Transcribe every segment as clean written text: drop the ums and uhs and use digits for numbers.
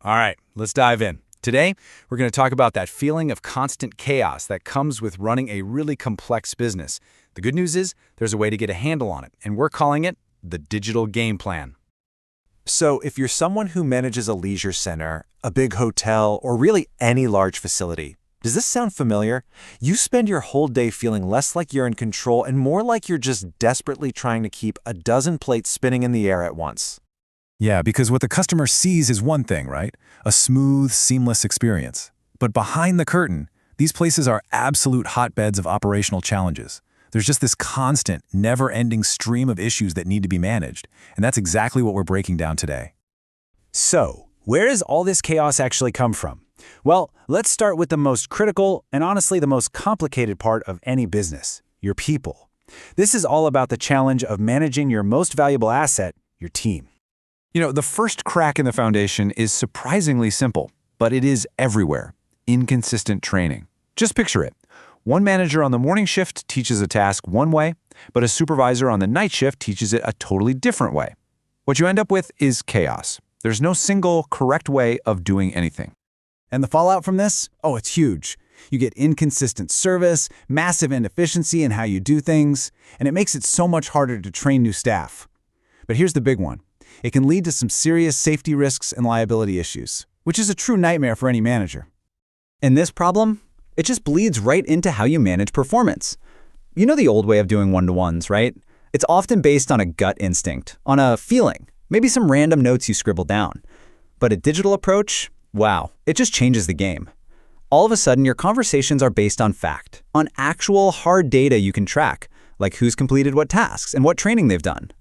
All right, let's dive in. Today, we're going to talk about that feeling of constant chaos that comes with running a really complex business. The good news is there's a way to get a handle on it, and we're calling it the digital game plan. So, if you're someone who manages a leisure center, a big hotel, or really any large facility, does this sound familiar? You spend your whole day feeling less like you're in control and more like you're just desperately trying to keep a dozen plates spinning in the air at once. Yeah, because what the customer sees is one thing, right? A smooth, seamless experience. But behind the curtain, these places are absolute hotbeds of operational challenges. There's just this constant, never-ending stream of issues that need to be managed, and that's exactly what we're breaking down today. So, where does all this chaos actually come from? Well, let's start with the most critical and honestly the most complicated part of any business, your people. This is all about the challenge of managing your most valuable asset, your team. The first crack in the foundation is surprisingly simple, but it is everywhere. Inconsistent training. Just picture it. One manager on the morning shift teaches a task one way, but a supervisor on the night shift teaches it a totally different way. What you end up with is chaos. There's no single correct way of doing anything. And the fallout from this? Oh, it's huge. You get inconsistent service, massive inefficiency in how you do things, and it makes it so much harder to train new staff. But here's the big one. It can lead to some serious safety risks and liability issues, which is a true nightmare for any manager. And this problem, it just bleeds right into how you manage performance. You know the old way of doing one-to-ones, right? It's often based on a gut instinct, on a feeling, maybe some random notes you scribble down. But a digital approach, wow, it just changes the game. All of a sudden, your conversations are based on fact, on actual hard data you can track, like who's completed what tasks and what training they've done.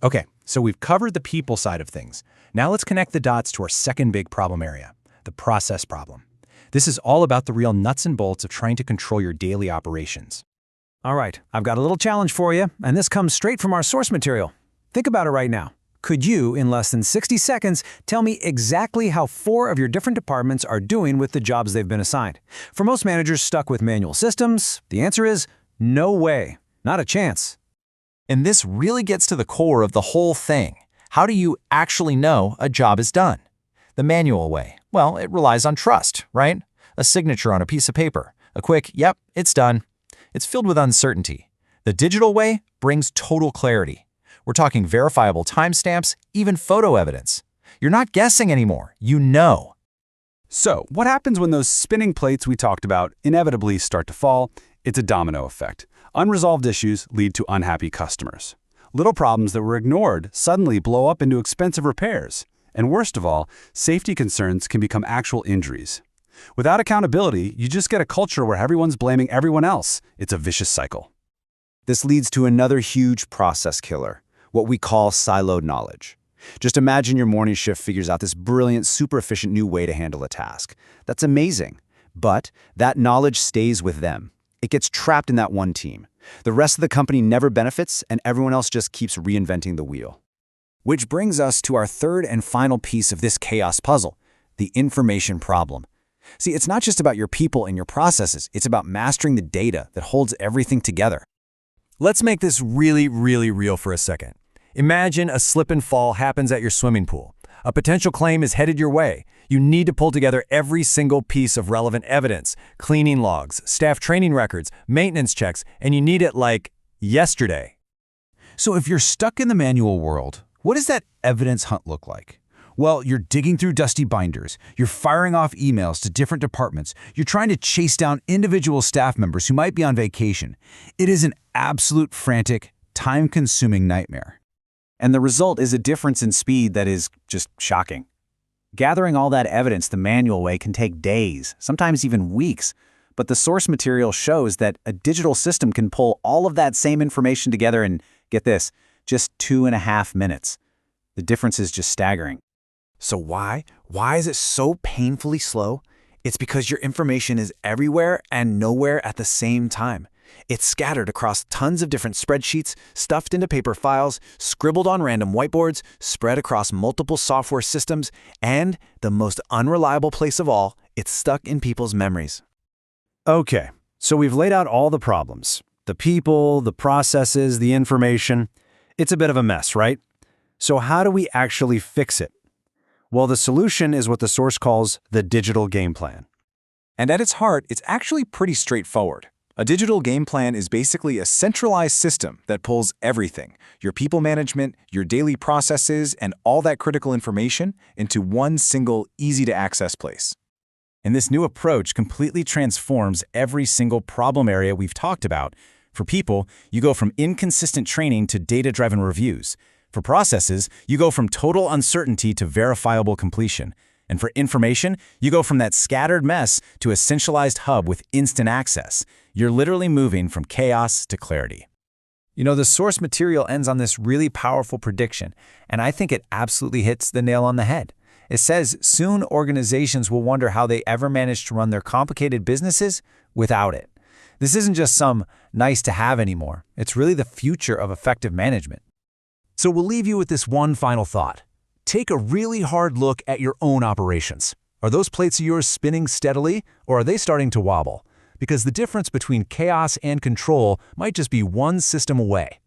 Okay, so we've covered the people side of things. Now let's connect the dots to our second big problem area, the process problem. This is all about the real nuts and bolts of trying to control your daily operations. All right, I've got a little challenge for you, and this comes straight from our source material. Think about it right now. Could you, in less than 60 seconds, tell me exactly how 4 of your different departments are doing with the jobs they've been assigned? For most managers stuck with manual systems, the answer is no way, not a chance. And this really gets to the core of the whole thing. How do you actually know a job is done? The manual way, well, it relies on trust, right? A signature on a piece of paper, a quick, yep, it's done. It's filled with uncertainty. The digital way brings total clarity. We're talking verifiable timestamps, even photo evidence. You're not guessing anymore, you know. So, what happens when those spinning plates we talked about inevitably start to fall? It's a domino effect. Unresolved issues lead to unhappy customers. Little problems that were ignored suddenly blow up into expensive repairs. And worst of all, safety concerns can become actual injuries. Without accountability, you just get a culture where everyone's blaming everyone else. It's a vicious cycle. This leads to another huge process killer, what we call siloed knowledge. Just imagine your morning shift figures out this brilliant, super efficient new way to handle a task. That's amazing. But that knowledge stays with them. It gets trapped in that one team. The rest of the company never benefits, and everyone else just keeps reinventing the wheel. Which brings us to our third and final piece of this chaos puzzle, the information problem. See, it's not just about your people and your processes, it's about mastering the data that holds everything together. Let's make this really, really real for a second. Imagine a slip and fall happens at your swimming pool. A potential claim is headed your way. You need to pull together every single piece of relevant evidence, cleaning logs, staff training records, maintenance checks, and you need it like yesterday. So if you're stuck in the manual world, what does that evidence hunt look like? Well, you're digging through dusty binders, you're firing off emails to different departments, you're trying to chase down individual staff members who might be on vacation. It is an absolute frantic, time-consuming nightmare. And the result is a difference in speed that is just shocking. Gathering all that evidence the manual way can take days, sometimes even weeks, but the source material shows that a digital system can pull all of that same information together in, get this, just 2.5 minutes. The difference is just staggering. So why? Why is it so painfully slow? It's because your information is everywhere and nowhere at the same time. It's scattered across tons of different spreadsheets, stuffed into paper files, scribbled on random whiteboards, spread across multiple software systems, and, the most unreliable place of all, it's stuck in people's memories. Okay, so we've laid out all the problems. The people, the processes, the information. It's a bit of a mess, right? So how do we actually fix it? Well, the solution is what the source calls the digital game plan. And at its heart, it's actually pretty straightforward. A digital game plan is basically a centralized system that pulls everything, your people management, your daily processes, and all that critical information into one single, easy-to-access place. And this new approach completely transforms every single problem area we've talked about. For people, you go from inconsistent training to data-driven reviews. For processes, you go from total uncertainty to verifiable completion. And for information, you go from that scattered mess to a centralized hub with instant access. You're literally moving from chaos to clarity. You know, the source material ends on this really powerful prediction, and I think it absolutely hits the nail on the head. It says soon organizations will wonder how they ever managed to run their complicated businesses without it. This isn't just some nice to have anymore. It's really the future of effective management. So we'll leave you with this one final thought. Take a really hard look at your own operations. Are those plates of yours spinning steadily, or are they starting to wobble? Because the difference between chaos and control might just be one system away.